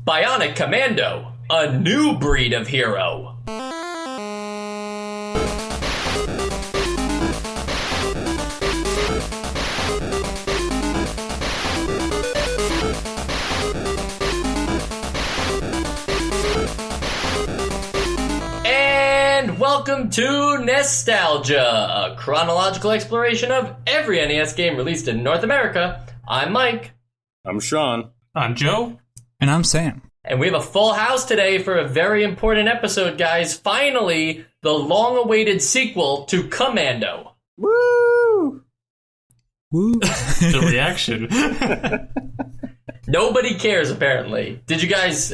Bionic Commando, a new breed of hero. And welcome to Nostalgia, a chronological exploration of every NES game released in North America. I'm Mike. I'm Sean. I'm Joe. And I'm Sam. And we have a full house today for a very important episode, guys. Finally, the long-awaited sequel to Commando. Woo! Woo. The reaction. Nobody cares, apparently. Did you guys...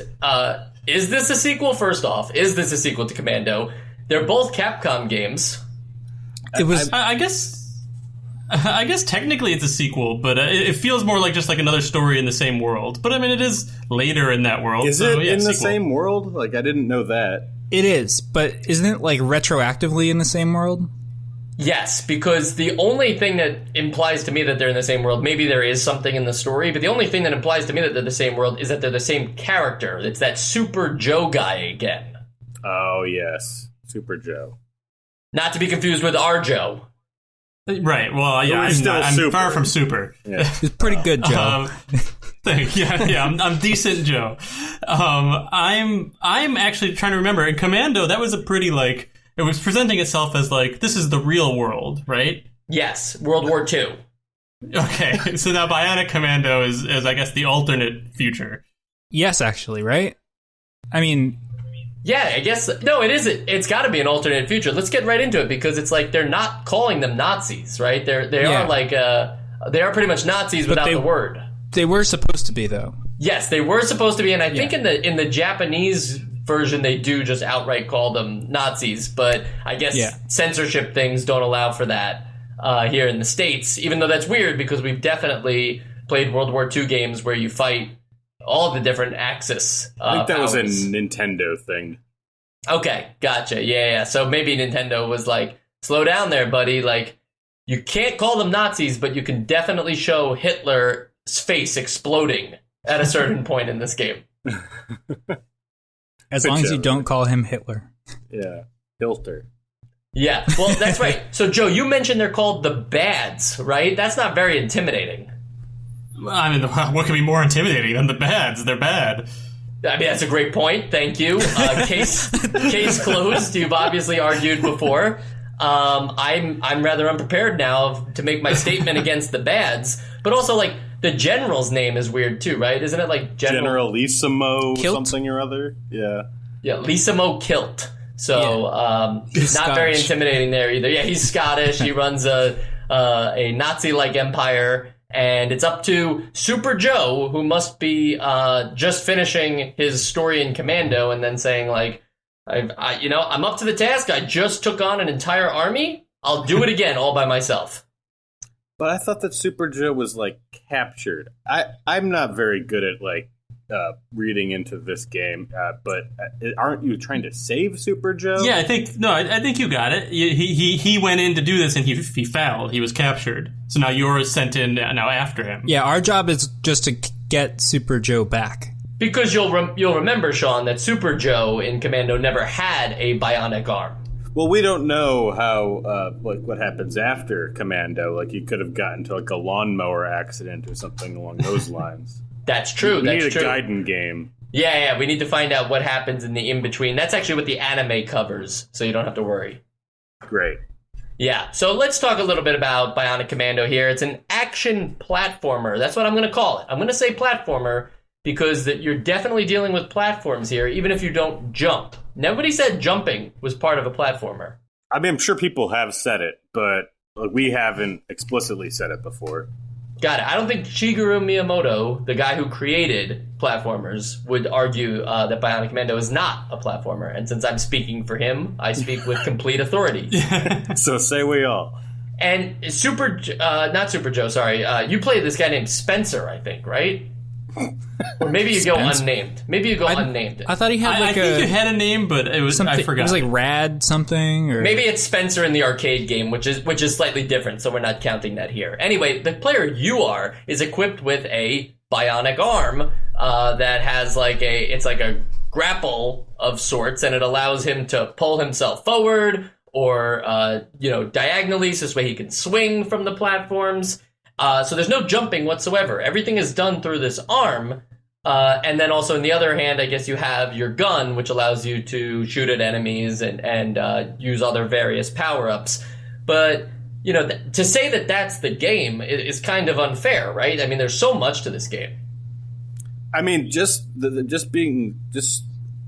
is this a sequel, first off? Is this a sequel to Commando? They're both Capcom games. It was... I guess technically it's a sequel, but it feels more like just like another story in the same world. But I mean, it is later in that world. Is it in the same world? Like, I didn't know that. It is, but isn't it like retroactively in the same world? Yes, because the only thing that implies to me that they're in the same world, maybe there is something in the story, but the only thing that implies to me that they're the same world is that they're the same character. It's that Super Joe guy again. Oh, yes. Super Joe. Not to be confused with our Joe. Right. Well, yeah, I'm far from super. Yeah. It's pretty good, Joe. I'm decent, Joe. I'm actually trying to remember. In Commando, that was a pretty like it was presenting itself as like this is the real world, right? Yes, World War II. Okay, so now Bionic Commando is I guess the alternate future. Yes, actually, right? I mean... Yeah, I guess... No, it isn't. It's got to be an alternate future. Let's get right into it, because it's like they're not calling them Nazis, right? They are like... they are pretty much Nazis without the word. They were supposed to be, though. Yes, they were supposed to be, and I think in the Japanese version they do just outright call them Nazis, but I guess censorship things don't allow for that here in the States, even though that's weird, because we've definitely played World War II games where you fight all the different Axis I think that powers. was a Nintendo thing. Okay, gotcha. Yeah. So maybe Nintendo was like, slow down there, buddy. Like, you can't call them Nazis, but you can definitely show Hitler's face exploding at a certain point in this game. As long as you don't call him Hitler. Yeah, Hilter. Yeah, well, that's right. So, Joe, you mentioned they're called the Bads, right? That's not very intimidating. I mean, what could be more intimidating than the Bads? They're bad. I mean, that's a great point. Thank you. Case closed. You've obviously argued before. I'm rather unprepared now to make my statement against the Bads, but also like the general's name is weird too, right? Isn't it like General Lisamo Kilt? something or other? Yeah. Yeah, Lisamo Kilt. So not Scottish. very intimidating there either. Yeah, he's Scottish. He runs a Nazi-like empire. And it's up to Super Joe, who must be just finishing his story in Commando and then saying, like, I'm up to the task. I just took on an entire army. I'll do it again all by myself. But I thought that Super Joe was, like, captured. I'm not very good at, like, reading into this game, but aren't you trying to save Super Joe? Yeah, I think you got it. He went in to do this and he failed. He was captured. So now you're sent in now after him. Yeah, our job is just to get Super Joe back. Because you'll remember, Sean, that Super Joe in Commando never had a bionic arm. Well, we don't know how, what happens after Commando. Like, you could have gotten to, like, a lawnmower accident or something along those lines. That's true. We need a Gaiden game. Yeah. We need to find out what happens in the in-between. That's actually what the anime covers, so you don't have to worry. Great. Yeah, so let's talk a little bit about Bionic Commando here. It's an action platformer. That's what I'm going to call it. I'm going to say platformer because you're definitely dealing with platforms here, even if you don't jump. Nobody said jumping was part of a platformer. I mean, I'm sure people have said it, but we haven't explicitly said it before. Got it. I don't think Shigeru Miyamoto, the guy who created platformers, would argue that Bionic Commando is not a platformer. And since I'm speaking for him, I speak with complete authority. So say we all. And not Super Joe, sorry. You played this guy named Spencer, I think, right? Or maybe you go unnamed. Maybe you go unnamed. I thought he had I think you had a name, but it was I forgot. It was like Rad something, or maybe it's Spencer in the arcade game, which is slightly different, so we're not counting that here. Anyway, the player you are is equipped with a bionic arm that has it's like a grapple of sorts, and it allows him to pull himself forward or diagonally, so this way he can swing from the platforms. So there's no jumping whatsoever. Everything is done through this arm. And then also, on the other hand, I guess you have your gun, which allows you to shoot at enemies and use other various power-ups. But, to say that that's the game is kind of unfair, right? I mean, there's so much to this game. I mean, just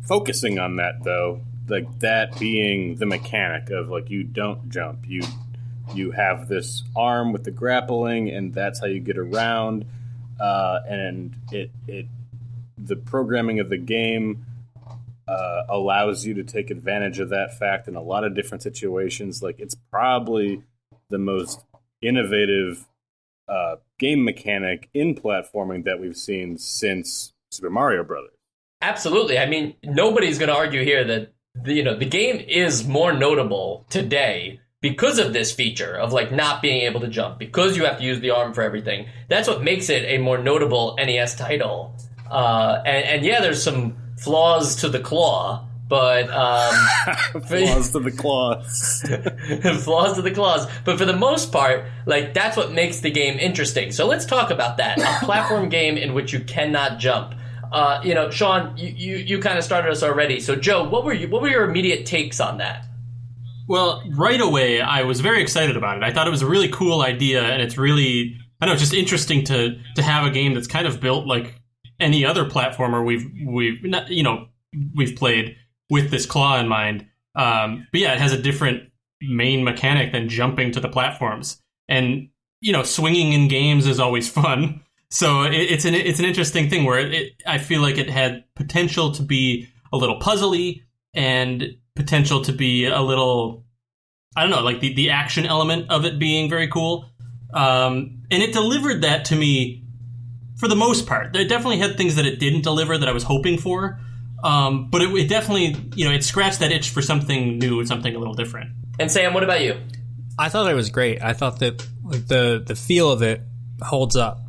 focusing on that, though, like that being the mechanic of, like, you don't jump. You have this arm with the grappling, and that's how you get around. And the programming of the game allows you to take advantage of that fact in a lot of different situations. Like, it's probably the most innovative game mechanic in platforming that we've seen since Super Mario Brothers. Absolutely. I mean, nobody's going to argue here that the game is more notable today because of this feature of like not being able to jump, because you have to use the arm for everything. That's what makes it a more notable NES title. And yeah, there's some flaws to the claw, but flaws to the claws. Flaws to the claws. But for the most part, like, that's what makes the game interesting. So let's talk about that. A platform game in which you cannot jump. Sean, you kind of started us already. So Joe, what were your immediate takes on that? Well, right away, I was very excited about it. I thought it was a really cool idea, and it's really, I don't know, just interesting to have a game that's kind of built like any other platformer we've played with this claw in mind. But yeah, it has a different main mechanic than jumping to the platforms, and swinging in games is always fun. So it's an interesting thing where I feel like it had potential to be a little puzzly and potential to be a little, I don't know, like the action element of it being very cool. And it delivered that to me for the most part. It definitely had things that it didn't deliver that I was hoping for. But it definitely, it scratched that itch for something new and something a little different. And Sam, what about you? I thought it was great. I thought that like the feel of it holds up,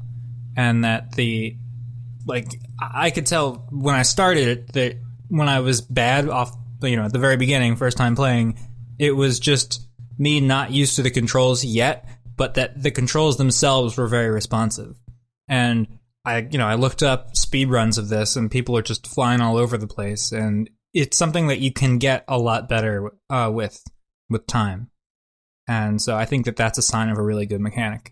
and that I could tell when I started it that when I was bad off, at the very beginning, first time playing, it was just me not used to the controls yet, but that the controls themselves were very responsive. And I looked up speedruns of this, and people are just flying all over the place, and it's something that you can get a lot better with time. And so I think that that's a sign of a really good mechanic.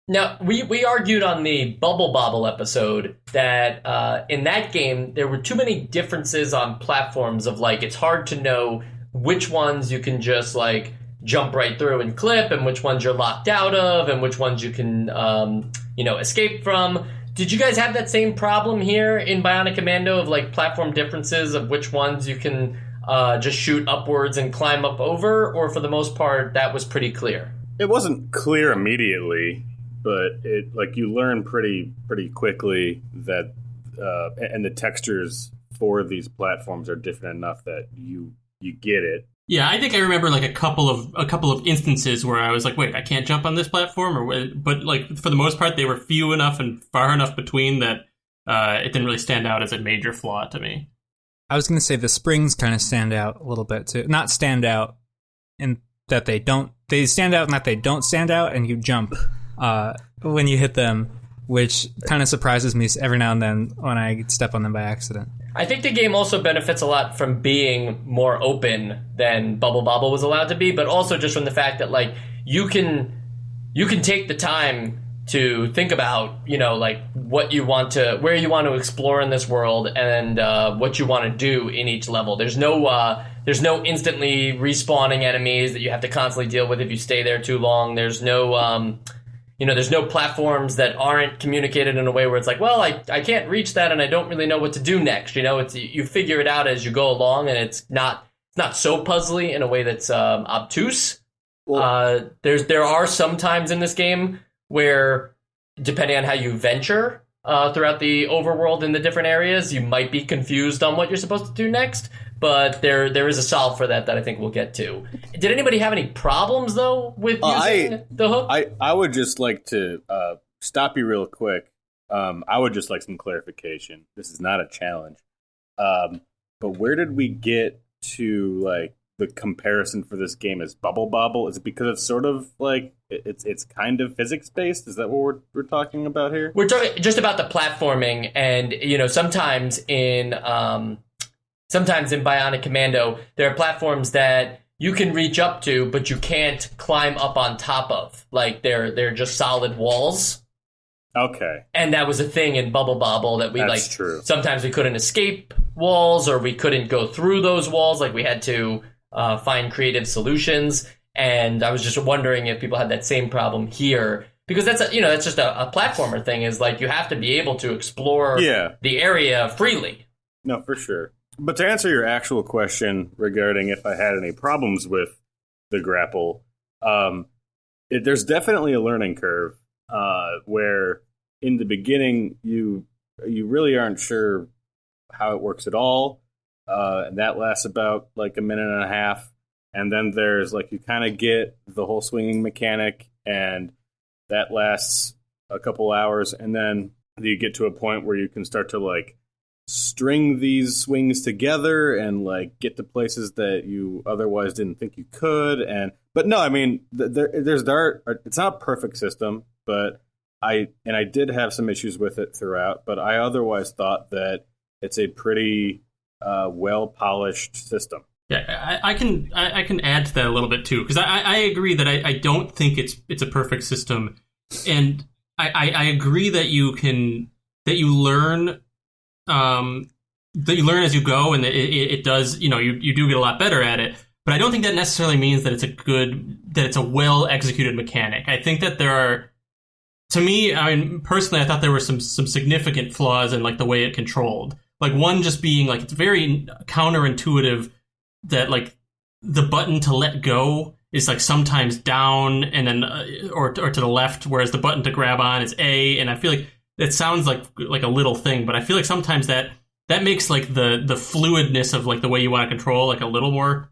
Now, we argued on the Bubble Bobble episode that in that game, there were too many differences on platforms of, like, it's hard to know which ones you can just, like, jump right through and clip, and which ones you're locked out of, and which ones you can, escape from. Did you guys have that same problem here in Bionic Commando of, like, platform differences of which ones you can just shoot upwards and climb up over? Or for the most part, that was pretty clear? It wasn't clear immediately, but you learn pretty quickly that and the textures for ththese platforms are different enough that you get it. Yeah, I think I remember like a couple of instances where I was like, wait, I can't jump on this platform, but like for the most part they were few enough and far enough between that it didn't really stand out as a major flaw to me. I was going to say the springs kind of stand out a little bit too. Not stand out in that they stand out in that they don't stand out, and you jump when you hit them, which kind of surprises me every now and then when I step on them by accident. I think the game also benefits a lot from being more open than Bubble Bobble was allowed to be, but also just from the fact that, like, you can take the time to think about, like, where you want to explore in this world, and what you want to do in each level. There's no instantly respawning enemies that you have to constantly deal with if you stay there too long. There's no there's no platforms that aren't communicated in a way where it's like, well, I can't reach that and I don't really know what to do next. It's you figure it out as you go along, and it's not so puzzly in a way that's obtuse. Well, there are some times in this game where, depending on how you venture throughout the overworld in the different areas, you might be confused on what you're supposed to do next. But there is a solve for that I think we'll get to. Did anybody have any problems, though, with using the hook? I would just like to stop you real quick I would just like some clarification. This is not a challenge. But where did we get to like the comparison for this game as Bubble Bobble? Is it because it's sort of like it's kind of physics based? Is that what we're talking about here? We're talking just about the platforming, and sometimes in Bionic Commando there are platforms that you can reach up to, but you can't climb up on top of. Like they're just solid walls. Okay. And that was a thing in Bubble Bobble that That's true. Sometimes we couldn't escape walls, or we couldn't go through those walls. Like we had to find creative solutions. And I was just wondering if people had that same problem here, because that's just a platformer thing. Is like you have to be able to explore the area freely. No, for sure. But to answer your actual question regarding if I had any problems with the grapple, there's definitely a learning curve. Where in the beginning you really aren't sure how it works at all, and that lasts about like a minute and a half, and then there's like you kind of get the whole swinging mechanic, and that lasts a couple hours, and then you get to a point where you can start to like string these swings together and like get to places that you otherwise didn't think you could. But no, I mean there's it's not a perfect system. But I did have some issues with it throughout, but I otherwise thought that it's a pretty well-polished system. Yeah, I can add to that a little bit too, because I agree that I don't think it's a perfect system, and I agree that you learn as you go, and it does you do get a lot better at it. But I don't think that necessarily means that it's a well executed mechanic. I think that there are. To me, I mean, personally, I thought there were some significant flaws in like the way it controlled. Like one just being like it's very counterintuitive that like the button to let go is like sometimes down and then or to the left, whereas the button to grab on is A. And I feel like it sounds like a little thing, but I feel like sometimes that makes like the fluidness of like the way you want to control like a little more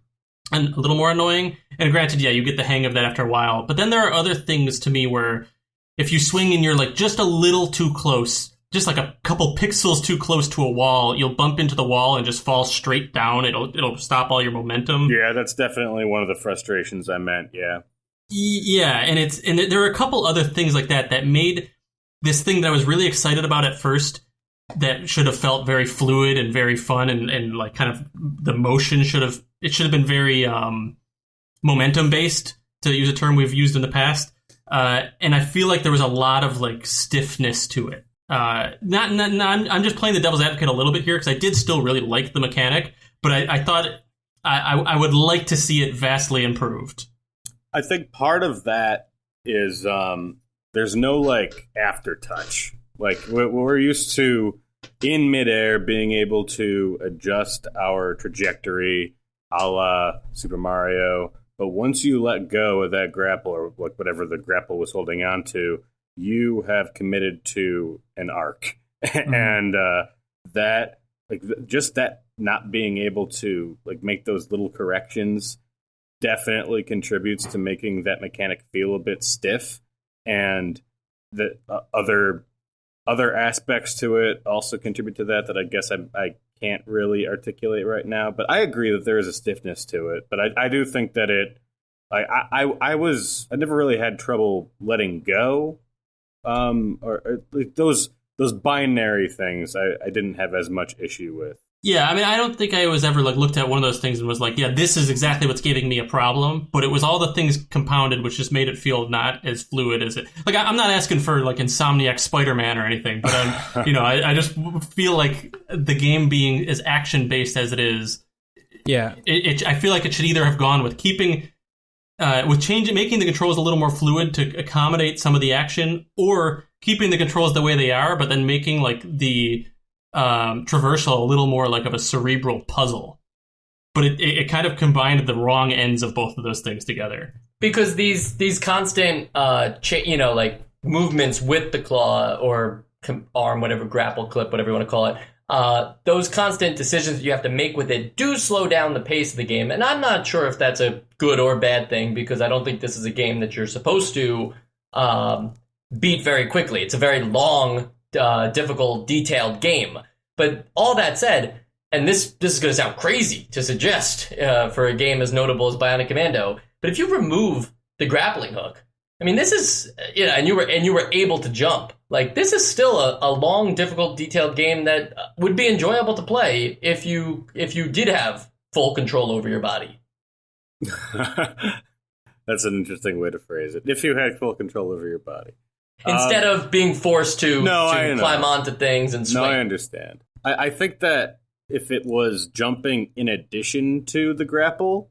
annoying. And granted, yeah, you get the hang of that after a while. But then there are other things to me where if you swing and you're like just a little too close, just like a couple pixels too close to a wall, you'll bump into the wall and just fall straight down. It'll stop all your momentum. Yeah, that's definitely one of the frustrations I meant. Yeah. Yeah, and there are a couple other things like that made this thing that I was really excited about at first that should have felt very fluid and very fun and like kind of the motion should have been very momentum based, to use a term we've used in the past. And I feel like there was a lot of like stiffness to it. I'm just playing the devil's advocate a little bit here because I did still really like the mechanic, but I thought I would like to see it vastly improved. I think part of that is there's no like aftertouch. Like we're used to in midair being able to adjust our trajectory a la Super Mario. But once you let go of that grapple or like whatever the grapple was holding on to, you have committed to an arc. Mm-hmm. And that like just that not being able to like make those little corrections definitely contributes to making that mechanic feel a bit stiff. And the other aspects to it also contribute to that I guess I can't really articulate right now, but I agree that there is a stiffness to it. But I do think that I never really had trouble letting go, or like those binary things I didn't have as much issue with. Yeah, I mean, I don't think I was ever like looked at one of those things and was like, yeah, this is exactly what's giving me a problem. But it was all the things compounded, which just made it feel not as fluid as it. Like, I'm not asking for like Insomniac Spider-Man or anything, but I just feel like the game being as action based as it is, yeah, I feel like it should either have gone with making the controls a little more fluid to accommodate some of the action, or keeping the controls the way they are, but then making like the traversal a little more like of a cerebral puzzle. But it kind of combined the wrong ends of both of those things together. Because these constant like movements with the claw or arm, whatever, grapple, clip, whatever you want to call it, those constant decisions that you have to make with it do slow down the pace of the game. And I'm not sure if that's a good or bad thing, because I don't think this is a game that you're supposed to beat very quickly. It's a very long difficult, detailed game. But all that said, and this is going to sound crazy to suggest for a game as notable as Bionic Commando, but if you remove the grappling hook, I mean, this is, and you were able to jump. Like, this is still a long, difficult, detailed game that would be enjoyable to play if you did have full control over your body. That's an interesting way to phrase it. If you had full control over your body. Instead of being forced to climb onto things and swing. No, I understand. I think that if it was jumping in addition to the grapple,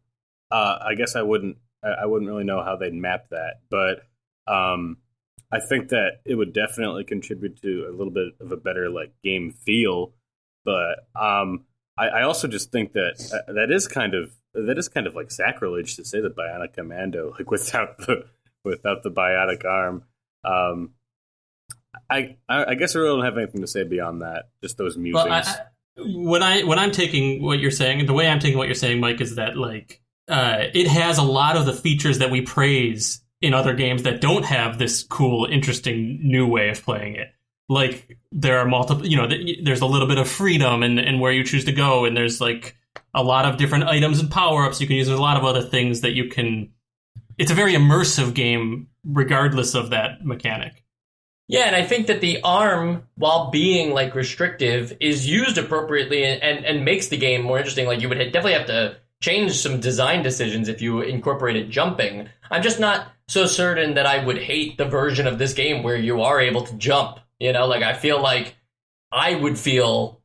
I guess I wouldn't really know how they'd map that. But I think that it would definitely contribute to a little bit of a better like game feel. But I also just think that that is kind of like sacrilege to say that Bionic Commando, like without the bionic arm. I guess I really don't have anything to say beyond that. Just those musings. When I'm taking what you're saying, the way I'm taking what you're saying, Mike, is that like it has a lot of the features that we praise in other games that don't have this cool, interesting new way of playing it. Like there are multiple, there's a little bit of freedom and where you choose to go, and there's like a lot of different items and power-ups you can use. There's a lot of other things that you can. It's a very immersive game, regardless of that mechanic. Yeah, and I think that the arm, while being like restrictive, is used appropriately and makes the game more interesting. Like you would definitely have to change some design decisions if you incorporated jumping. I'm just not so certain that I would hate the version of this game where you are able to jump. Like I feel like I would feel,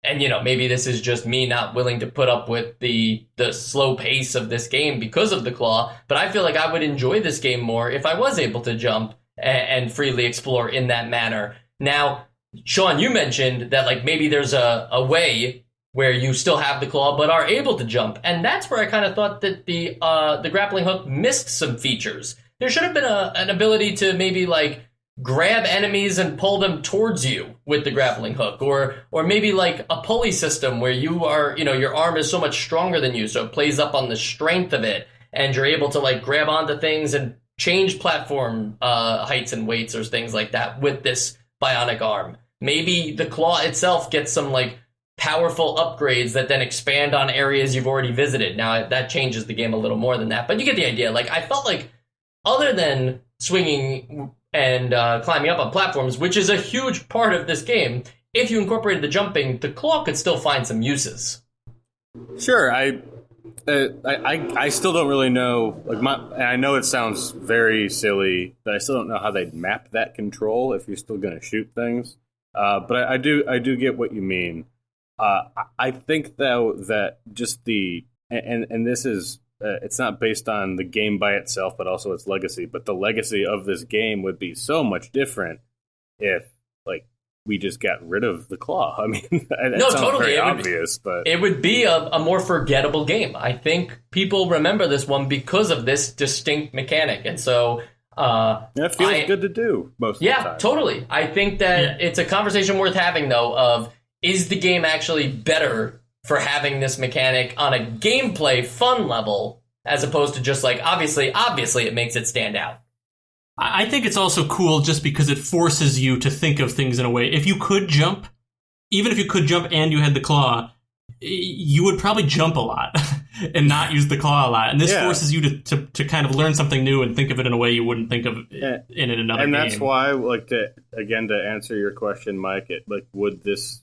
and maybe this is just me not willing to put up with the slow pace of this game because of the claw, but I feel like I would enjoy this game more if I was able to jump and freely explore in that manner. Now, Sean, you mentioned that like maybe there's a way where you still have the claw but are able to jump, and that's where I kind of thought that the grappling hook missed some features. There should have been an ability to maybe like grab enemies and pull them towards you with the grappling hook, or maybe like a pulley system where you are, your arm is so much stronger than you, so it plays up on the strength of it, and you're able to like grab onto things and change platform heights and weights or things like that with this bionic arm. Maybe the claw itself gets some like powerful upgrades that then expand on areas you've already visited. Now that changes the game a little more than that, but you get the idea. Like I felt like other than swinging and climbing up on platforms, which is a huge part of this game, if you incorporated the jumping, the claw could still find some uses. Sure, I still don't really know. I know it sounds very silly, but I still don't know how they'd map that control if you're still going to shoot things. But I do get what you mean. I think though that just and this is. It's not based on the game by itself, but also its legacy. But the legacy of this game would be so much different if, like, we just got rid of the claw. I mean, that sounds totally very obvious, but it would be a more forgettable game. I think people remember this one because of this distinct mechanic, and so it feels good to do most of the time. Yeah, totally. I think that it's a conversation worth having, though. Of is the game actually better for having this mechanic on a gameplay fun level, as opposed to just like, obviously it makes it stand out. I think it's also cool just because it forces you to think of things in a way. If you could jump, even if you could jump and you had the claw, you would probably jump a lot and not use the claw a lot. And this forces you to kind of learn something new and think of it in a way you wouldn't think of it in another game. And that's why, like, to answer your question, Mike, would this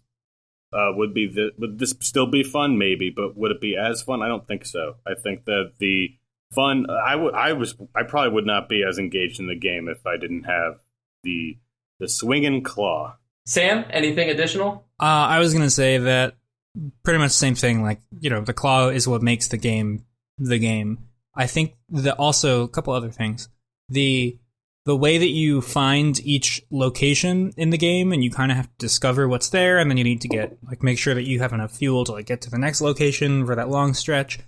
still be fun? Maybe, but would it be as fun? I don't think so. I think that the fun, I probably would not be as engaged in the game if I didn't have the swinging claw. Sam, anything additional? I was going to say that pretty much the same thing. Like, the claw is what makes the game the game. I think that also a couple other things. The way that you find each location in the game, and you kind of have to discover what's there, and then you need to make sure that you have enough fuel to get to the next location for that long stretch.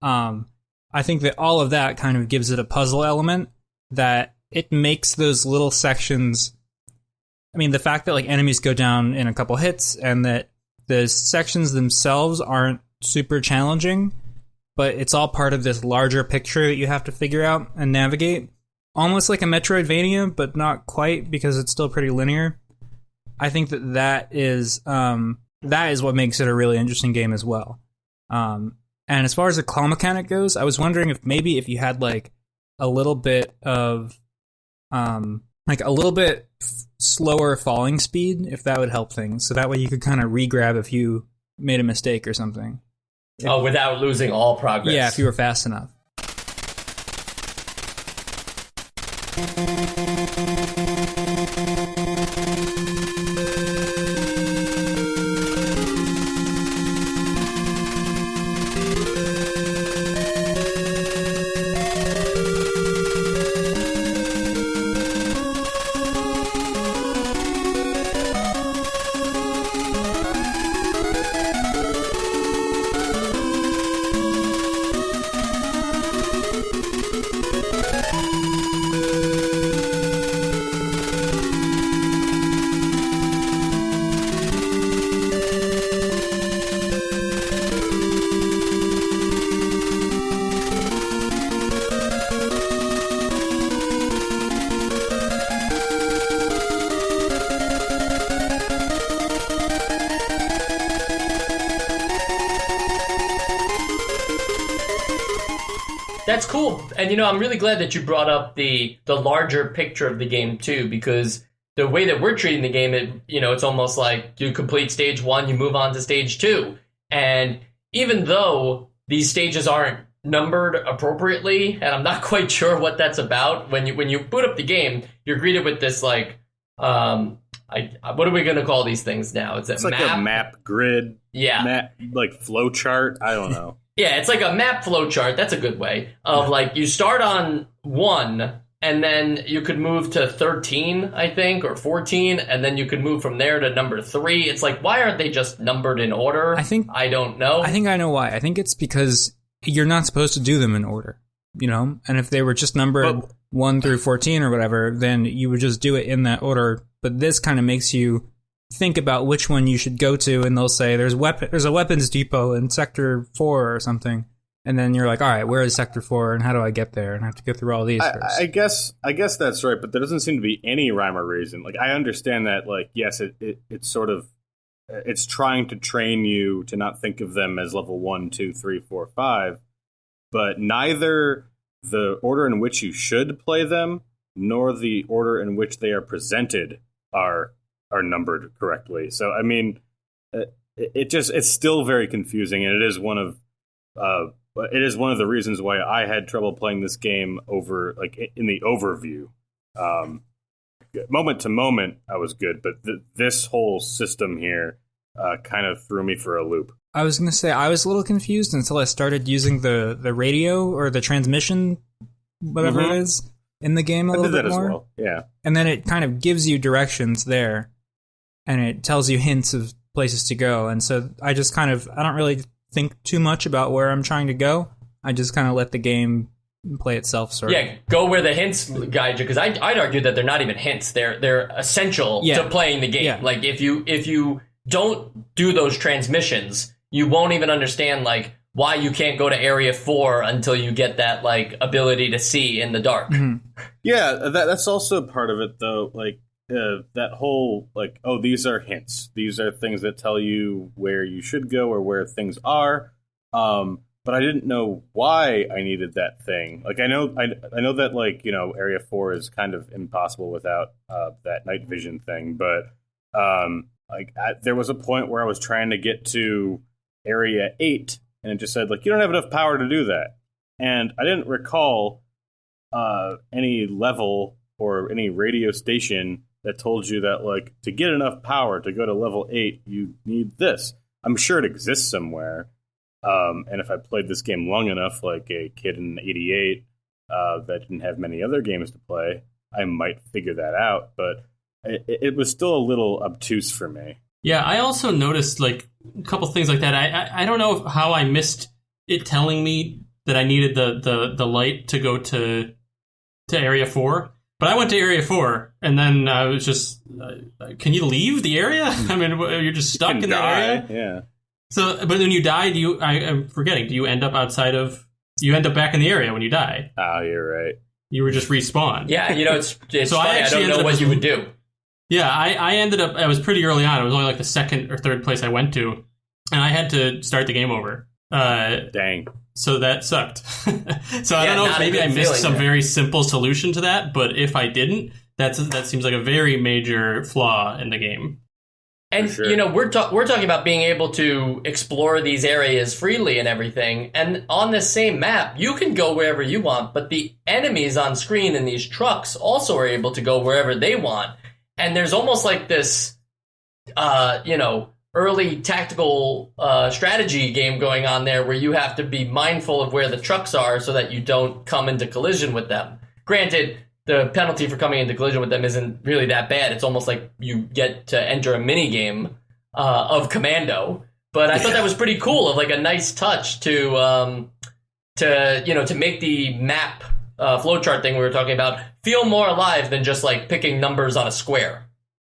I think that all of that kind of gives it a puzzle element that it makes those little sections. I mean, the fact that enemies go down in a couple hits, and that the sections themselves aren't super challenging, but it's all part of this larger picture that you have to figure out and navigate. Almost like a Metroidvania, but not quite, because it's still pretty linear. I think that is what makes it a really interesting game as well. And as far as the claw mechanic goes, I was wondering if you had like a little bit of like a little bit slower falling speed, if that would help things. So that way you could kind of re-grab if you made a mistake or something. Without losing all progress. Yeah, if you were fast enough. That's cool. And, I'm really glad that you brought up the larger picture of the game, too, because the way that we're treating the game, it's almost like you complete stage 1, you move on to stage 2. And even though these stages aren't numbered appropriately, and I'm not quite sure what that's about, when you boot up the game, you're greeted with this, like, what are we going to call these things now? It's like a map grid. Yeah. Map, like flow chart. I don't know. Yeah, it's like a map flow chart. That's a good way of like you start on 1 and then you could move to 13, I think, or 14, and then you could move from there to number 3. It's like, why aren't they just numbered in order? I don't know. I think I know why. I think it's because you're not supposed to do them in order, And if they were just numbered 1 through 14 or whatever, then you would just do it in that order. But this kind of makes you think about which one you should go to, and they'll say there's a weapons depot in sector 4 or something, and then you're like, all right, where is sector 4 and how do I get there? And I have to go through all these first. I guess that's right, but there doesn't seem to be any rhyme or reason. Like, I understand that, like, yes, it's sort of it's trying to train you to not think of them as level 1, 2, 3, 4, 5, but neither the order in which you should play them nor the order in which they are presented are numbered correctly. So I mean, it's still very confusing, and it is one of the reasons why I had trouble playing this game over, like, in the overview. Moment to moment, I was good, but this whole system here kind of threw me for a loop. I was going to say I was a little confused until I started using the radio or the transmission, whatever it is, in the game a little bit more. As well. Yeah, and then it kind of gives you directions there. And it tells you hints of places to go. And so I just I don't really think too much about where I'm trying to go. I just kind of let the game play itself, sort of. Yeah, go where the hints guide you, because I'd argue that they're not even hints. They're essential to playing the game. Yeah. Like, if you don't do those transmissions, you won't even understand, like, why you can't go to Area 4 until you get that, like, ability to see in the dark. Mm-hmm. Yeah, that's also part of it, though. Like, that whole, like, oh, these are hints. These are things that tell you where you should go or where things are. But I didn't know why I needed that thing. Like, I know that, like, Area 4 is kind of impossible without that night vision thing. But there was a point where I was trying to get to Area 8, and it just said, like, you don't have enough power to do that. And I didn't recall any level or any radio station that told you that, like, to get enough power to go to level 8, you need this. I'm sure it exists somewhere. And if I played this game long enough, like a kid in '88 that didn't have many other games to play, I might figure that out. But it was still a little obtuse for me. Yeah, I also noticed, like, a couple things like that. I don't know how I missed it telling me that I needed the light to go to Area 4. But I went to Area 4, and then I was just, can you leave the area? I mean, you're just stuck in that area? Yeah. So, but when you die, I'm forgetting, do you end up you end up back in the area when you die? Oh, you're right. You were just respawned. Yeah, it's so funny. I don't know what you would do. Yeah, I ended up, I was pretty early on. It was only like the second or third place I went to, and I had to start the game over. Dang. So that sucked. So I don't know if maybe I missed some very simple solution to that, but if I didn't, that seems like a very major flaw in the game. And, sure. we're talking about being able to explore these areas freely and everything. And on this same map, you can go wherever you want, but the enemies on screen in these trucks also are able to go wherever they want. And there's almost like this, early tactical strategy game going on there where you have to be mindful of where the trucks are so that you don't come into collision with them. Granted, the penalty for coming into collision with them isn't really that bad. It's almost like you get to enter a mini game of Commando. But I thought that was pretty cool, of like a nice touch to make the map flowchart thing we were talking about feel more alive than just like picking numbers on a square.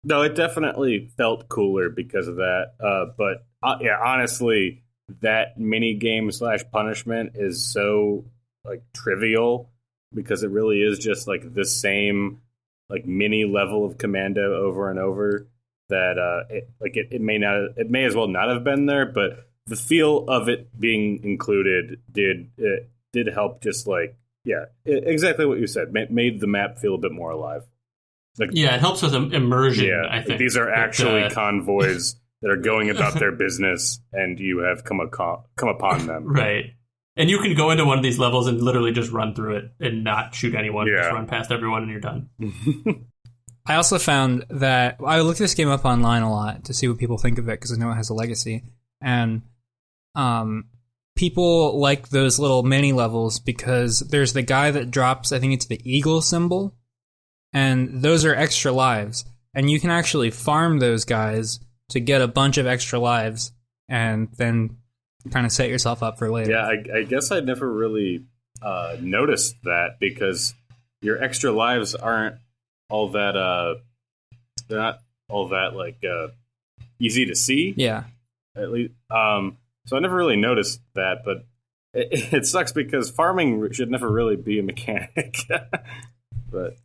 No, it definitely felt cooler because of that. But honestly, that mini game / punishment is so like trivial because it really is just like the same like mini level of Commando over and over that it may as well not have been there, but the feel of it being included did help. Just like exactly what you said, made the map feel a bit more alive. Like, yeah, it helps with immersion. Yeah, I think these are actually convoys that are going about their business, and you have come upon them. Right. And you can go into one of these levels and literally just run through it and not shoot anyone. Yeah. Just run past everyone and you're done. I also found that I looked this game up online a lot to see what people think of it because I know it has a legacy, and people like those little mini levels because there's the guy that drops, I think it's the eagle symbol, and those are extra lives, and you can actually farm those guys to get a bunch of extra lives and then kind of set yourself up for later. Yeah, I guess I never really noticed that because your extra lives aren't all that they're not all that like easy to see. Yeah. At least so I never really noticed that, but it sucks because farming should never really be a mechanic. But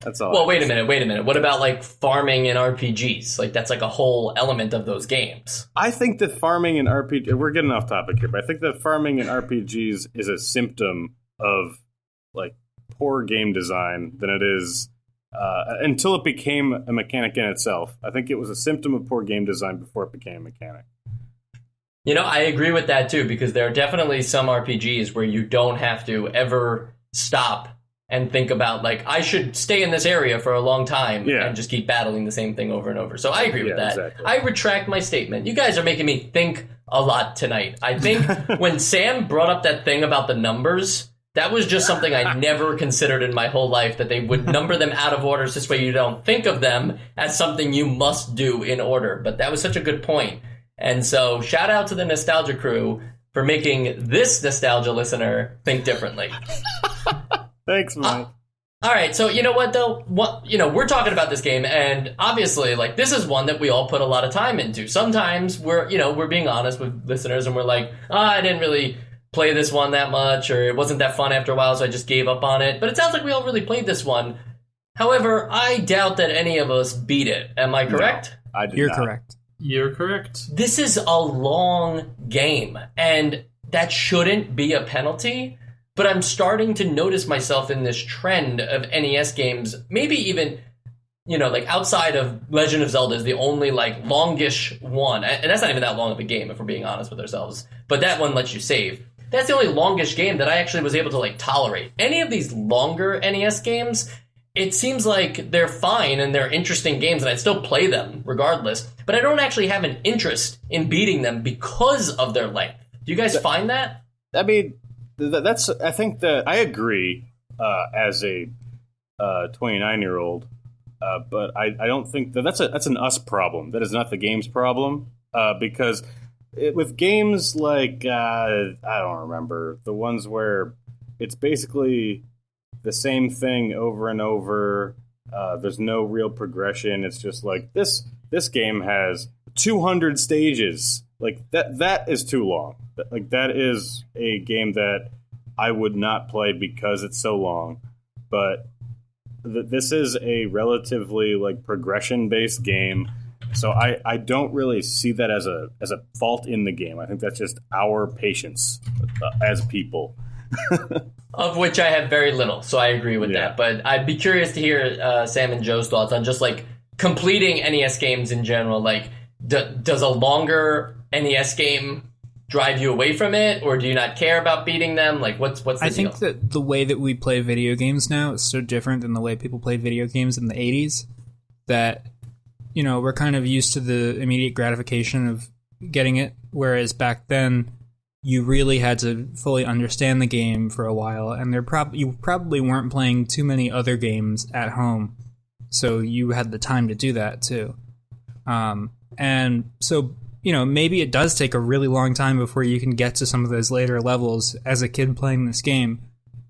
that's all. Well, wait a minute. What about like farming in RPGs? Like that's like a whole element of those games. I think that farming in RPG, we're getting off topic here, but I think that farming in RPGs is a symptom of like poor game design than it is until it became a mechanic in itself. I think it was a symptom of poor game design before it became a mechanic. I agree with that too, because there are definitely some RPGs where you don't have to ever stop and think about, like, I should stay in this area for a long time and just keep battling the same thing over and over. So I agree with that. Exactly. I retract my statement. You guys are making me think a lot tonight. I think when Sam brought up that thing about the numbers, that was just something I never considered in my whole life, that they would number them out of order, so this way you don't think of them as something you must do in order. But that was such a good point. And so shout out to the Nostalgia crew for making this nostalgia listener think differently. Thanks, Mike. All right, so you know what though? We're talking about this game, and obviously, like, this is one that we all put a lot of time into. Sometimes we're being honest with listeners, and we're like, I didn't really play this one that much, or it wasn't that fun after a while, so I just gave up on it. But it sounds like we all really played this one. However, I doubt that any of us beat it. Am I correct? No, I did You're not. correct. You're correct. This is a long game, and that shouldn't be a penalty. But I'm starting to notice myself in this trend of NES games, maybe even, like outside of Legend of Zelda is the only like longish one. And that's not even that long of a game if we're being honest with ourselves. But that one lets you save. That's the only longish game that I actually was able to like tolerate. Any of these longer NES games, it seems like they're fine and they're interesting games and I'd still play them regardless. But I don't actually have an interest in beating them because of their length. Do you guys find that? I mean, I think that I agree as a 29-year-old, but I don't think that's an us problem. That is not the game's problem, because with games like I don't remember the ones where it's basically the same thing over and over. There's no real progression. It's just like this game has 200 stages. Like that is too long. Like that is a game that I would not play because it's so long. But this is a relatively like progression-based game, so I don't really see that as a fault in the game. I think that's just our patience as people. Of which I have very little, so I agree with that. But I'd be curious to hear Sam and Joe's thoughts on just like completing NES games in general. Like, does a longer NES game drive you away from it, or do you not care about beating them? Like, what's the deal? I think that the way that we play video games now is so different than the way people played video games in the 80s that, you know, we're kind of used to the immediate gratification of getting it, whereas back then you really had to fully understand the game for a while, and you probably weren't playing too many other games at home, so you had the time to do that too. And so, you know, maybe it does take a really long time before you can get to some of those later levels as a kid playing this game,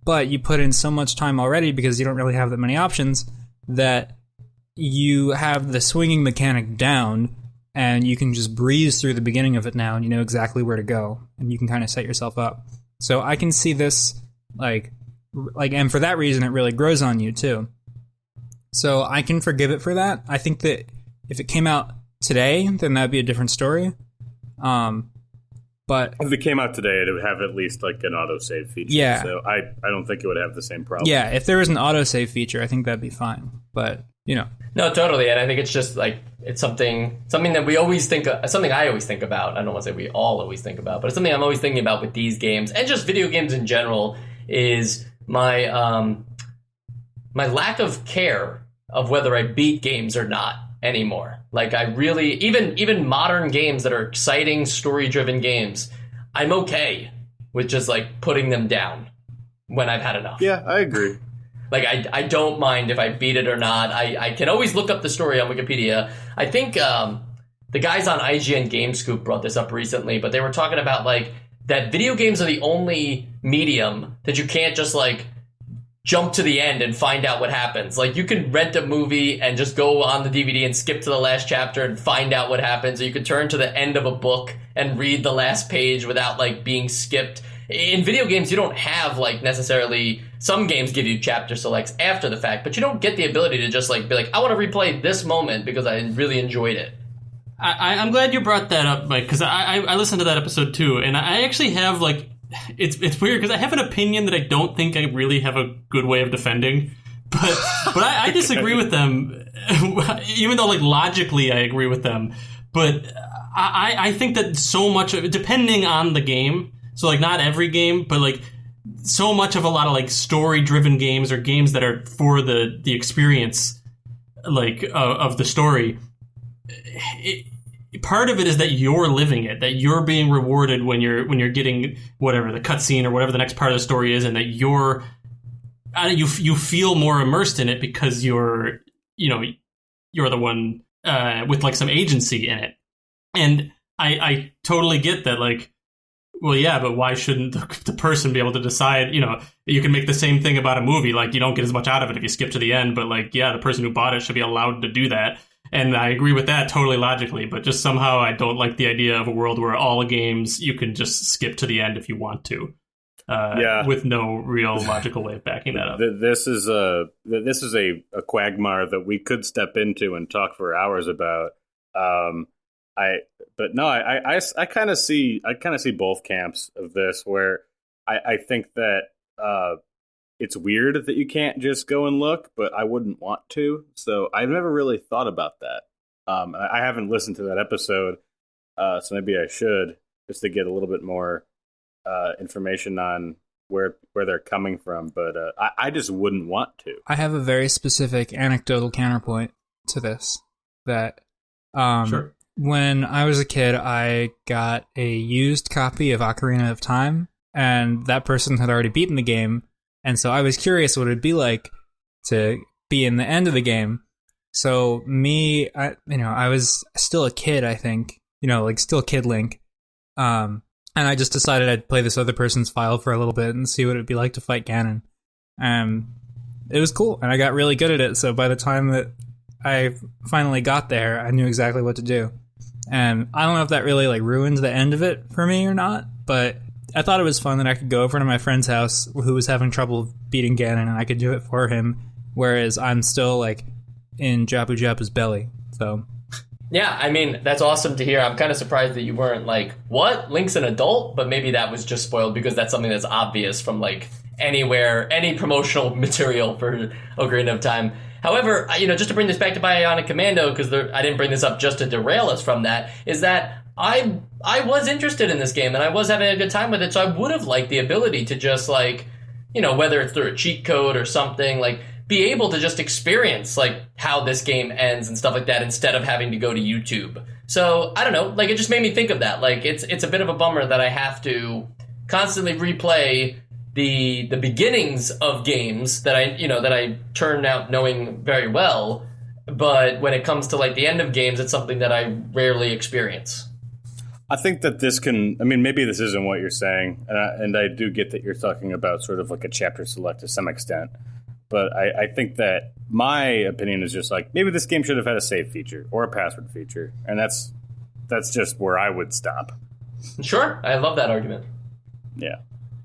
but you put in so much time already because you don't really have that many options that you have the swinging mechanic down, and you can just breeze through the beginning of it now, and you know exactly where to go, and you can kind of set yourself up. So I can see this, like, and for that reason, it really grows on you too. So I can forgive it for that. I think that if it came out today, then that'd be a different story. But if it came out today, it would have at least like an autosave feature. Yeah. So I don't think it would have the same problem. Yeah, if there was an autosave feature, I think that'd be fine. But, you know. No, totally. And I think it's just like, it's something that we always think of, something I always think about. I don't want to say we all always think about, but it's something I'm always thinking about with these games and just video games in general is my my lack of care of whether I beat games or not anymore. Like, I really, even modern games that are exciting, story-driven games, I'm okay with just like putting them down when I've had enough. Yeah, I agree. Like, I don't mind if I beat it or not. I can always look up the story on Wikipedia. I think the guys on IGN GameScoop brought this up recently, but they were talking about, like, that video games are the only medium that you can't just, like, jump to the end and find out what happens. Like, you can rent a movie and just go on the DVD and skip to the last chapter and find out what happens, or you could turn to the end of a book and read the last page without, like, being skipped. In video games, you don't have, like, necessarily... Some games give you chapter selects after the fact, but you don't get the ability to just, like, be like, I want to replay this moment because I really enjoyed it. I'm glad you brought that up, Mike, because I listened to that episode, too, and I actually have, like... It's weird, because I have an opinion that I don't think I really have a good way of defending, but I disagree with them, even though, like, logically I agree with them. But I think that so much of it, depending on the game... So, like, not every game, but, like, so much of a lot of, like, story-driven games or games that are for the experience, like, of the story. Part of it is that you're living it, that you're being rewarded when you're getting whatever, the cutscene or whatever the next part of the story is, and that you feel more immersed in it because you're the one with, like, some agency in it. And I totally get that, like, well, yeah, but why shouldn't the person be able to decide, you know, you can make the same thing about a movie, like, you don't get as much out of it if you skip to the end, but, like, yeah, the person who bought it should be allowed to do that. And I agree with that totally logically, but just somehow I don't like the idea of a world where all games you can just skip to the end if you want to, with no real logical way of backing that up. This is a quagmire that we could step into and talk for hours about. I kind of see both camps of this, where I think that it's weird that you can't just go and look, but I wouldn't want to. So I've never really thought about that. I haven't listened to that episode, so maybe I should, just to get a little bit more information on where they're coming from. But I just wouldn't want to. I have a very specific anecdotal counterpoint to this. That Sure. When I was a kid, I got a used copy of Ocarina of Time, and that person had already beaten the game, and so I was curious what it'd be like to be in the end of the game. So I was still a kid, I think, like still Kid Link, and I just decided I'd play this other person's file for a little bit and see what it'd be like to fight Ganon. It was cool, and I got really good at it, so by the time that I finally got there, I knew exactly what to do. And I don't know if that really, like, ruined the end of it for me or not, but I thought it was fun that I could go over to my friend's house who was having trouble beating Ganon, and I could do it for him whereas I'm still like in Jabu Jabu's belly. So Yeah, I mean, that's awesome to hear. I'm kind of surprised that you weren't like, what? Link's an adult? But maybe that was just spoiled because that's something that's obvious from like anywhere, any promotional material for Ocarina of Time. However, just to bring this back to Bionic Commando, because I didn't bring this up just to derail us from that, is that I was interested in this game and I was having a good time with it, so I would have liked the ability to just like, whether it's through a cheat code or something, like be able to just experience like how this game ends and stuff like that instead of having to go to YouTube. So I don't know, like it just made me think of that. Like it's a bit of a bummer that I have to constantly replay the beginnings of games that I turn out knowing very well, but when it comes to like the end of games, it's something that I rarely experience. I think that this can, maybe this isn't what you're saying, and I do get that you're talking about sort of like a chapter select to some extent, but I think that my opinion is just like, maybe this game should have had a save feature or a password feature, and that's just where I would stop. Sure, I love that argument. Yeah.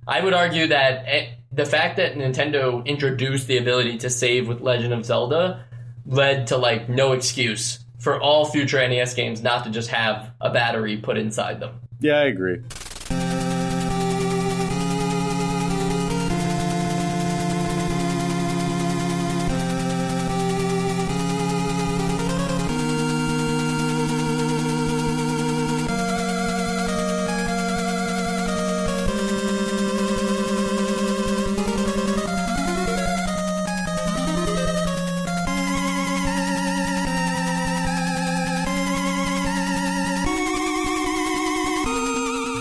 I would argue that the fact that Nintendo introduced the ability to save with Legend of Zelda led to like no excuse for all future NES games not to just have a battery put inside them. Yeah, I agree.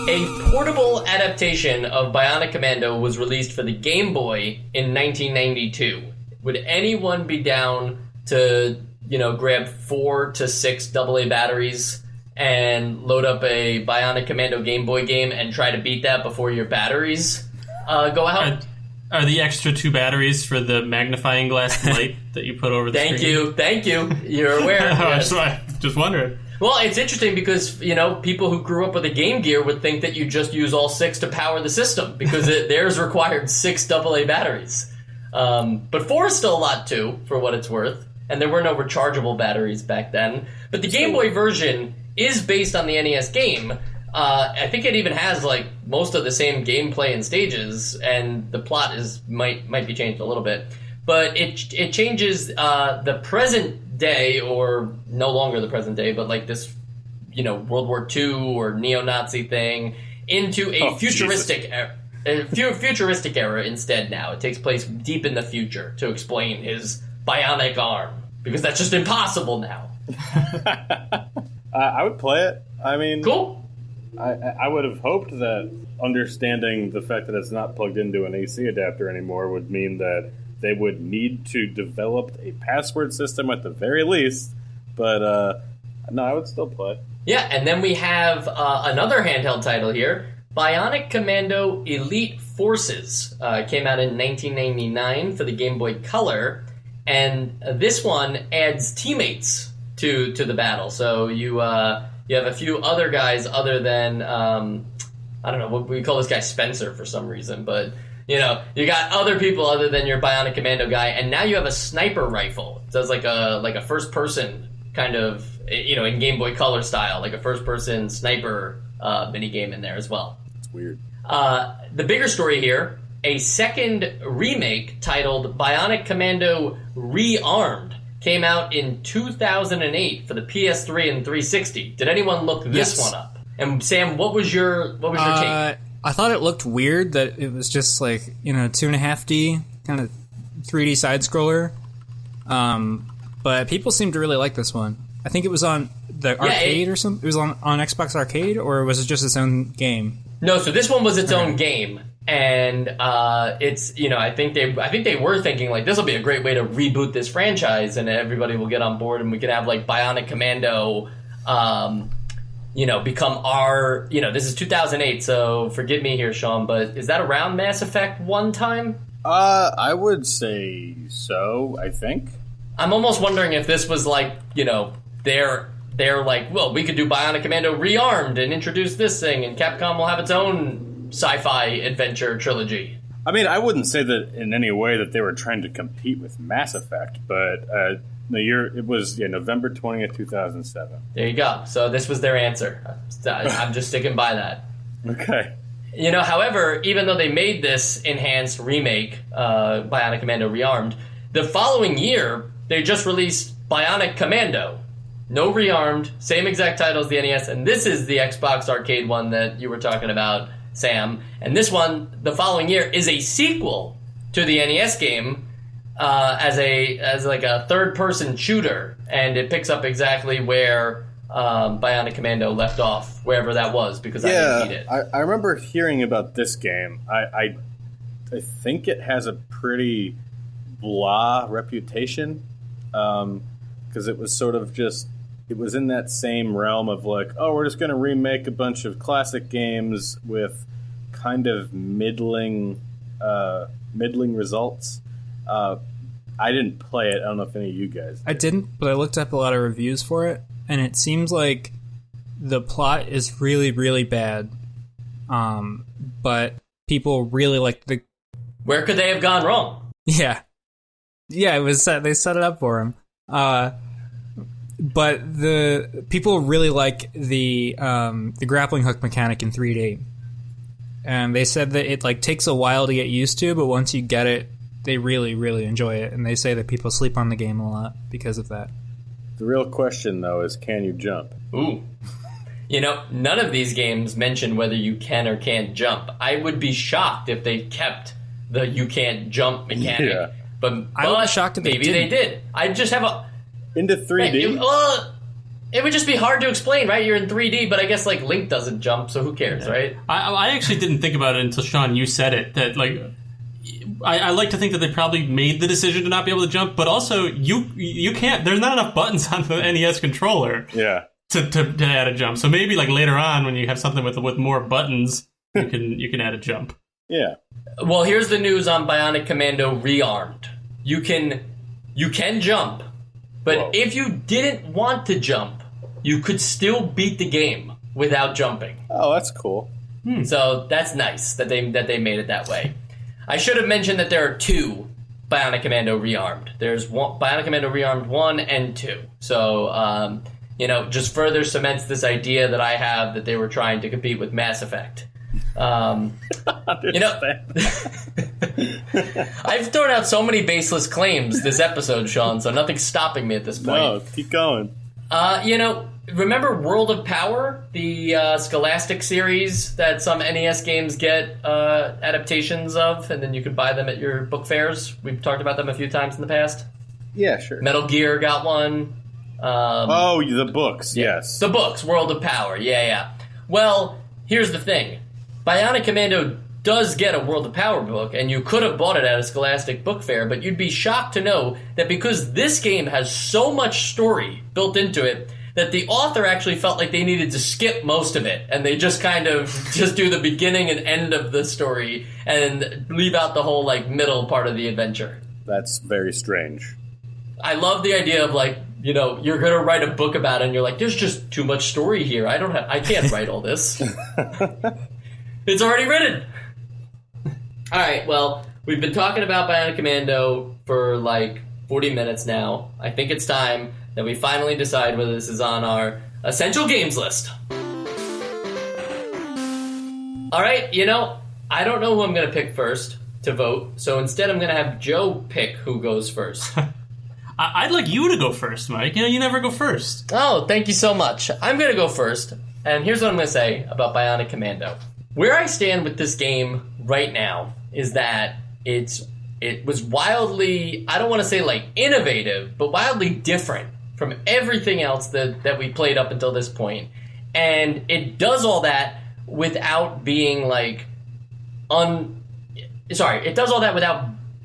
A portable adaptation of Bionic Commando was released for the Game Boy in 1992. Would anyone be down to, grab 4 to 6 AA batteries and load up a Bionic Commando Game Boy game and try to beat that before your batteries go out? Are the extra 2 batteries for the magnifying glass light that you put over the screen? Thank you. You're aware. Yes. Just wondering. Well, it's interesting because, people who grew up with a Game Gear would think that you just use all 6 to power the system because theirs required 6 AA batteries. But 4 is still a lot, too, for what it's worth. And there were no rechargeable batteries back then. But the Game Boy version is based on the NES game. I think it even has, like, most of the same gameplay and stages, and the plot might be changed a little bit. But it changes the present day, or no longer the present day, but like this, World War II or neo-Nazi thing into a futuristic era instead now. It takes place deep in the future to explain his bionic arm, because that's just impossible now. I would play it. Cool. I would have hoped that understanding the fact that it's not plugged into an AC adapter anymore would mean that they would need to develop a password system at the very least, but no, I would still play. Yeah, and then we have another handheld title here, Bionic Commando Elite Forces. Came out in 1999 for the Game Boy Color, and this one adds teammates to the battle. So you have a few other guys other than, I don't know, what we call this guy Spencer for some reason, but you got other people other than your Bionic Commando guy, and now you have a sniper rifle. It does like a first person kind of, in Game Boy Color style, like a first person sniper mini game in there as well. It's weird. The bigger story here: a second remake titled Bionic Commando Rearmed came out in 2008 for the PS3 and 360. Did anyone look this one up? And Sam, what was your take? I thought it looked weird that it was just like, 2.5D kind of 3D side scroller. But people seem to really like this one. I think it was on the arcade or something. It was on Xbox Arcade, or was it just its own game? No, so this one was its own game, and it's I think they were thinking like this will be a great way to reboot this franchise, and everybody will get on board, and we could have like Bionic Commando. Become our, this is 2008, so forgive me here, Sean, but is that around Mass Effect 1 time? I would say so, I think. I'm almost wondering if this was like, they're like, well, we could do Bionic Commando Rearmed and introduce this thing, and Capcom will have its own sci-fi adventure trilogy. I mean, I wouldn't say that in any way that they were trying to compete with Mass Effect, but it was November 20th, 2007. There you go. So this was their answer. I'm just sticking by that. Okay. However, even though they made this enhanced remake, Bionic Commando Rearmed, the following year, they just released Bionic Commando. No Rearmed, same exact title as the NES, and this is the Xbox arcade one that you were talking about, Sam. And this one, the following year, is a sequel to the NES game as a third-person shooter, and it picks up exactly where Bionic Commando left off, wherever that was, because I didn't beat it. I remember hearing about this game. I think it has a pretty blah reputation, because it was sort of just, it was in that same realm of like, oh, we're just going to remake a bunch of classic games with kind of middling results. I didn't play it. I don't know if any of you guys did. I didn't, but I looked up a lot of reviews for it, and it seems like the plot is really, really bad. But people really like the... Where could they have gone wrong? Yeah, it was they set it up for him. But the people really like the grappling hook mechanic in 3D, and they said that it takes a while to get used to, but once you get it, they really, really enjoy it. And they say that people sleep on the game a lot because of that. The real question, though, is can you jump? Ooh. None of these games mention whether you can or can't jump. I would be shocked if they kept the you can't jump mechanic. Yeah. But I would be shocked if maybe they did. I just have a... Into 3D? It would just be hard to explain, right? You're in 3D, but I guess Link doesn't jump, so who cares, right? I actually didn't think about it until, Sean, you said it. That I like to think that they probably made the decision to not be able to jump, but also you can't. There's not enough buttons on the NES controller. Yeah. To add a jump. So maybe later on when you have something with more buttons, you can add a jump. Yeah. Well, here's the news on Bionic Commando Rearmed. You can jump, but Whoa. if you didn't want to jump, you could still beat the game without jumping. Oh, that's cool. So that's nice that they made it that way. I should have mentioned that there are two Bionic Commando Rearmed. There's Bionic Commando Rearmed 1 and 2. So, just further cements this idea that I have that they were trying to compete with Mass Effect. I've thrown out so many baseless claims this episode, Sean, so nothing's stopping me at this point. No, keep going. Remember World of Power, the Scholastic series that some NES games get adaptations of, and then you can buy them at your book fairs? We've talked about them a few times in the past. Yeah, sure. Metal Gear got one. The books, yes. The books, World of Power, yeah. Well, here's the thing. Bionic Commando does get a World of Power book, and you could have bought it at a Scholastic book fair, but you'd be shocked to know that because this game has so much story built into it, that the author actually felt like they needed to skip most of it, and they just kind of just do the beginning and end of the story and leave out the whole middle part of the adventure. That's very strange. I love the idea of you're gonna write a book about it, and you're like, there's just too much story here. I can't write all this. It's already written. All right, well, we've been talking about Bionic Commando for 40 minutes now. I think it's time that we finally decide whether this is on our essential games list. All right, I don't know who I'm going to pick first to vote, so instead I'm going to have Joe pick who goes first. I'd like you to go first, Mike. You never go first. Oh, thank you so much. I'm going to go first, and here's what I'm going to say about Bionic Commando. Where I stand with this game right now is that it was wildly, I don't want to say innovative, but wildly different from everything else that we played up until this point. And it does all that without being it does all that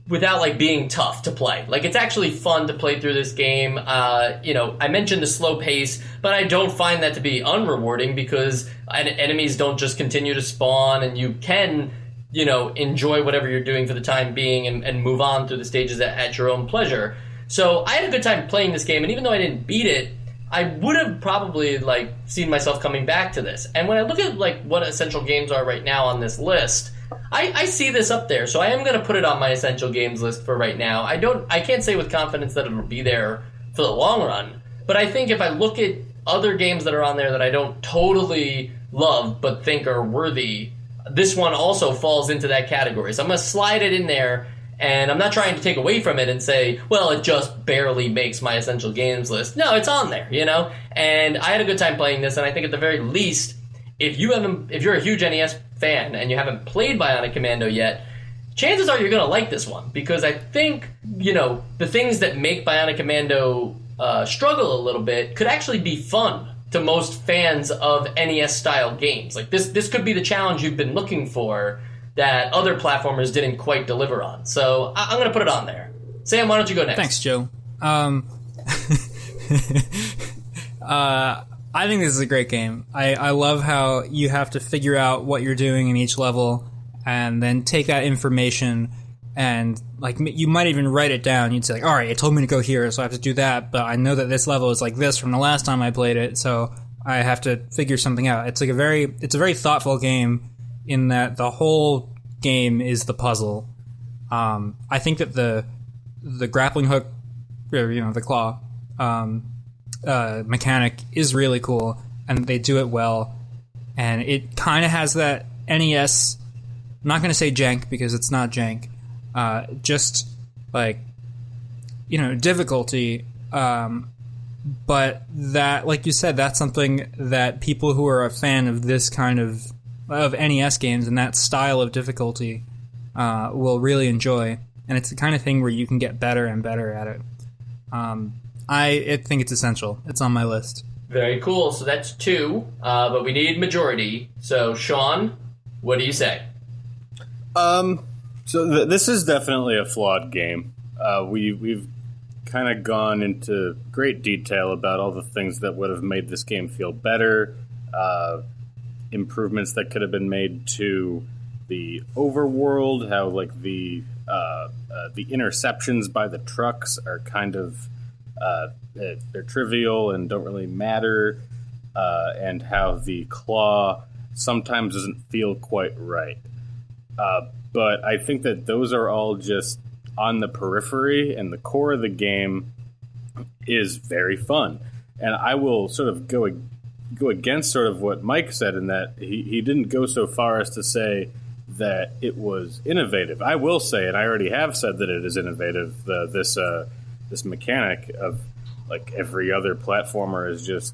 without being tough to play. It's actually fun to play through this game. I mentioned the slow pace, but I don't find that to be unrewarding because enemies don't just continue to spawn, and you can, enjoy whatever you're doing for the time being and move on through the stages at your own pleasure. So I had a good time playing this game, and even though I didn't beat it, I would have probably seen myself coming back to this. And when I look at what essential games are right now on this list, I see this up there, so I am going to put it on my essential games list for right now. I can't say with confidence that it'll be there for the long run, but I think if I look at other games that are on there that I don't totally love but think are worthy, this one also falls into that category. So I'm going to slide it in there, and I'm not trying to take away from it and say, well, it just barely makes my essential games list. No, it's on there, you know? And I had a good time playing this, and I think at the very least, if you're a huge NES fan and you haven't played Bionic Commando yet, chances are you're going to like this one, because I think, you know, the things that make Bionic Commando struggle a little bit could actually be fun to most fans of NES-style games. Like, this could be the challenge you've been looking for that other platformers didn't quite deliver on. So I'm going to put it on there. Sam, why don't you go next? Thanks, Joe. I think this is a great game. I love how you have to figure out what you're doing in each level and then take that information and, like, you might even write it down. You'd say, like, all right, it told me to go here, so I have to do that, but I know that this level is like this from the last time I played it, so I have to figure something out. It's a very thoughtful game in that the whole game is the puzzle. I think that the grappling hook, or, you know, the claw, mechanic is really cool, and they do it well, and it kind of has that NES, I'm not going to say jank because it's not jank, just like, you know, difficulty, but that, like you said, that's something that people who are a fan of this kind of NES games and that style of difficulty will really enjoy, and it's the kind of thing where you can get better and better at it. I think it's essential. It's on my list. Very cool. So that's 2, but we need majority. So, Sean, what do you say? This is definitely a flawed game. We've kind of gone into great detail about all the things that would have made this game feel better, improvements that could have been made to the overworld, how, like, the interceptions by the trucks are kind of they're trivial and don't really matter, and how the claw sometimes doesn't feel quite right. But I think that those are all just on the periphery, and the core of the game is very fun. And I will sort of go against sort of what Mike said, in that he didn't go so far as to say that it was innovative. I will say, and I already have said, that it is innovative. This mechanic of, like, every other platformer is just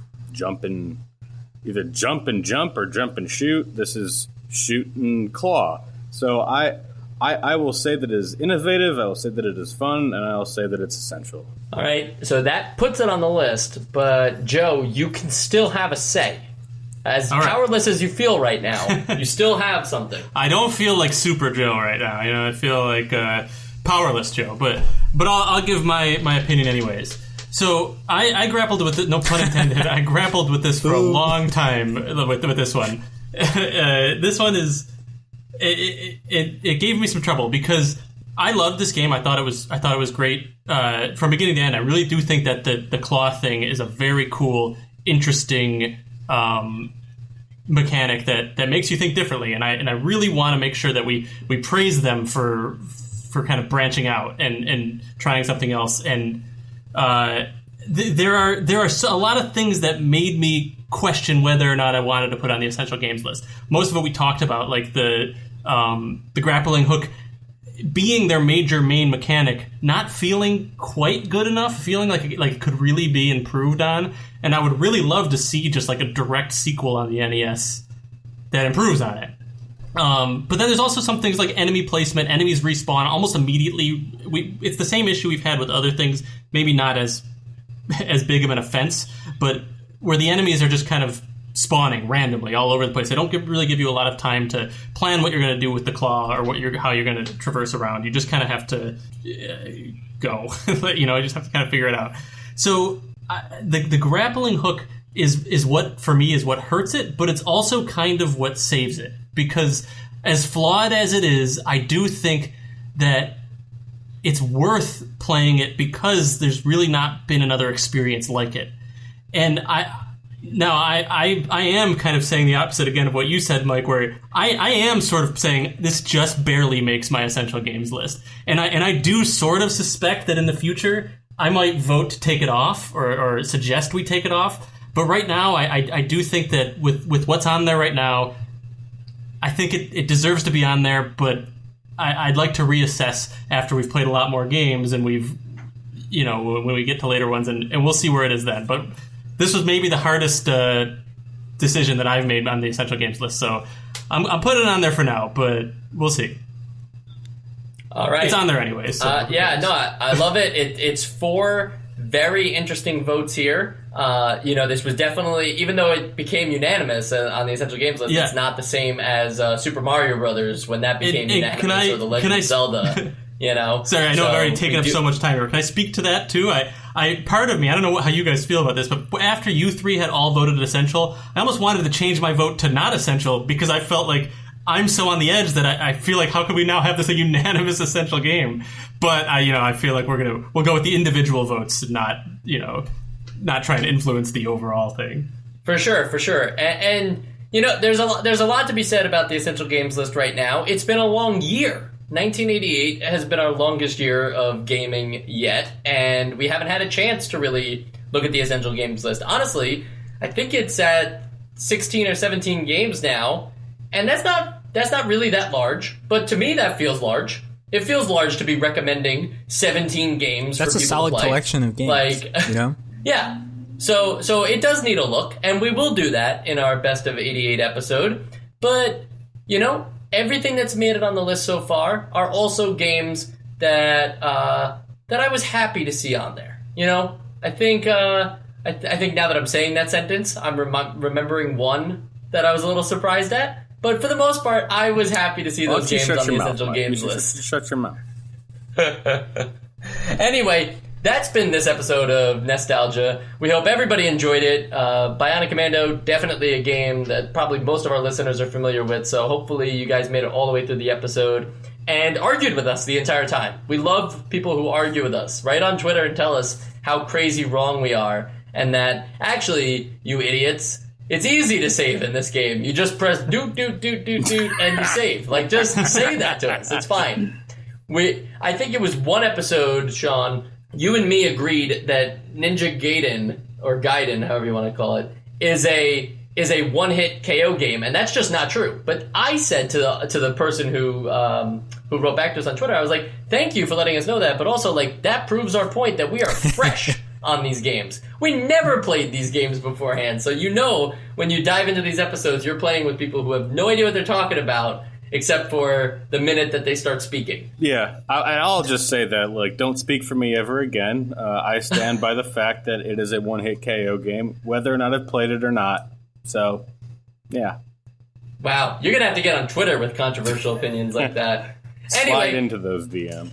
either jump and jump or jump and shoot. This is shoot and claw. So I will say that it is innovative, I will say that it is fun, and I will say that it's essential. All right, so that puts it on the list, but Joe, you can still have a say. As powerless as you feel right now, you still have something. I don't feel like Super Joe right now. You know, I feel like powerless Joe, but I'll give my opinion anyways. So I grappled with it, no pun intended. I grappled with this for a long time with this one. This one is it gave me some trouble because I loved this game. I thought it was great from beginning to end. I really do think that the claw thing is a very cool, interesting mechanic that makes you think differently, and I really want to make sure that we praise them for kind of branching out and trying something else. And there are a lot of things that made me question whether or not I wanted to put on the essential games list. Most of it we talked about, like the grappling hook being their major main mechanic, not feeling quite good enough, feeling like it could really be improved on. And I would really love to see just like a direct sequel on the NES that improves on it. But then there's also some things like enemy placement. Enemies respawn almost immediately. It's the same issue we've had with other things, maybe not as big of an offense, but where the enemies are just kind of spawning randomly all over the place. They don't really give you a lot of time to plan what you're going to do with the claw or how you're going to traverse around. You just kind of have to go. You just have to kind of figure it out. So the grappling hook is what, for me, is what hurts it, but it's also kind of what saves it. Because as flawed as it is, I do think that it's worth playing it because there's really not been another experience like it. And Now, I am kind of saying the opposite again of what you said, Mike, where I am sort of saying this just barely makes my essential games list. And I do sort of suspect that in the future I might vote to take it off or suggest we take it off. But right now, I do think that with what's on there right now, I think it deserves to be on there, but I'd like to reassess after we've played a lot more games and we've, when we get to later ones, and we'll see where it is then. But this was maybe the hardest decision that I've made on the essential games list, so I'm putting it on there for now, but we'll see. All right. It's on there anyway. So I love it. It's 4 very interesting votes here. This was definitely, even though it became unanimous on the essential games list, it's not the same as Super Mario Brothers when that became unanimous, or The Legend of Zelda. Sorry, I know I've already taken up so much time here. Can I speak to that too? I part of me, I don't know how you guys feel about this, but after you 3 had all voted essential, I almost wanted to change my vote to not essential because I felt like I'm so on the edge that I feel like how could we now have this a unanimous essential game? But I feel like we'll go with the individual votes, not trying to influence the overall thing. For sure. And there's a lot to be said about the essential games list right now. It's been a long year. 1988 has been our longest year of gaming yet, and we haven't had a chance to really look at the essential games list. Honestly, I think it's at 16 or 17 games now, and that's not really that large, but to me that feels large. It feels large to be recommending 17 games. That's for a people solid to play. collection of games. Yeah. So it does need a look, and we will do that in our Best of 88 episode. But, everything that's made it on the list so far are also games that I was happy to see on there. I think I think now that I'm saying that sentence, I'm remembering one that I was a little surprised at. But for the most part, I was happy to see those games on the essential games list. Shut your mouth. Anyway, that's been this episode of Nostalgia. We hope everybody enjoyed it. Bionic Commando, definitely a game that probably most of our listeners are familiar with, so hopefully you guys made it all the way through the episode and argued with us the entire time. We love people who argue with us. Write on Twitter and tell us how crazy wrong we are, and that, actually, you idiots, it's easy to save in this game. You just press doot, doot, doot, doot, doot, and you save. Just say that to us. It's fine. I think it was one episode, Sean, you and me agreed that Ninja Gaiden, or Gaiden, however you want to call it, is a one-hit KO game, and that's just not true. But I said to the person who wrote back to us on Twitter, I was like, thank you for letting us know that, but also, that proves our point that we are fresh on these games. We never played these games beforehand, so when you dive into these episodes, you're playing with people who have no idea what they're talking about, except for the minute that they start speaking. Yeah, I'll just say that, don't speak for me ever again. I stand by the fact that it is a one-hit KO game, whether or not I've played it or not. So, yeah. Wow, you're going to have to get on Twitter with controversial opinions like that. Slide into those DMs.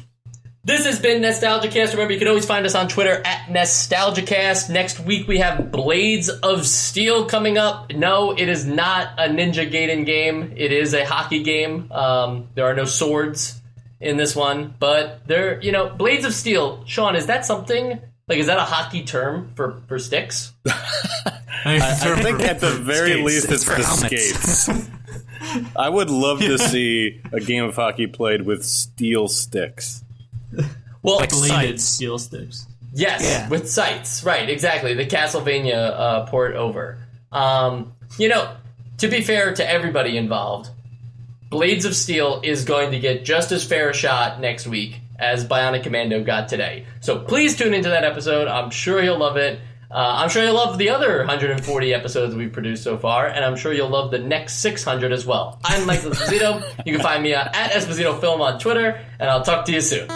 This has been NostalgiaCast. Remember, you can always find us on Twitter at NostalgiaCast. Next week, we have Blades of Steel coming up. No, it is not a Ninja Gaiden game. It is a hockey game. There are no swords in this one. But Blades of Steel. Sean, is that something? Is that a hockey term for sticks? I think at the very least it's for skates. I would love to see a game of hockey played with steel sticks. Well, bladed steel sticks. Yes, with sights. Right, exactly. The Castlevania port over. To be fair to everybody involved, Blades of Steel is going to get just as fair a shot next week as Bionic Commando got today. So please tune into that episode. I'm sure you'll love it. I'm sure you'll love the other 140 episodes we've produced so far, and I'm sure you'll love the next 600 as well. I'm Michael Esposito. You can find me at Esposito Film on Twitter, and I'll talk to you soon.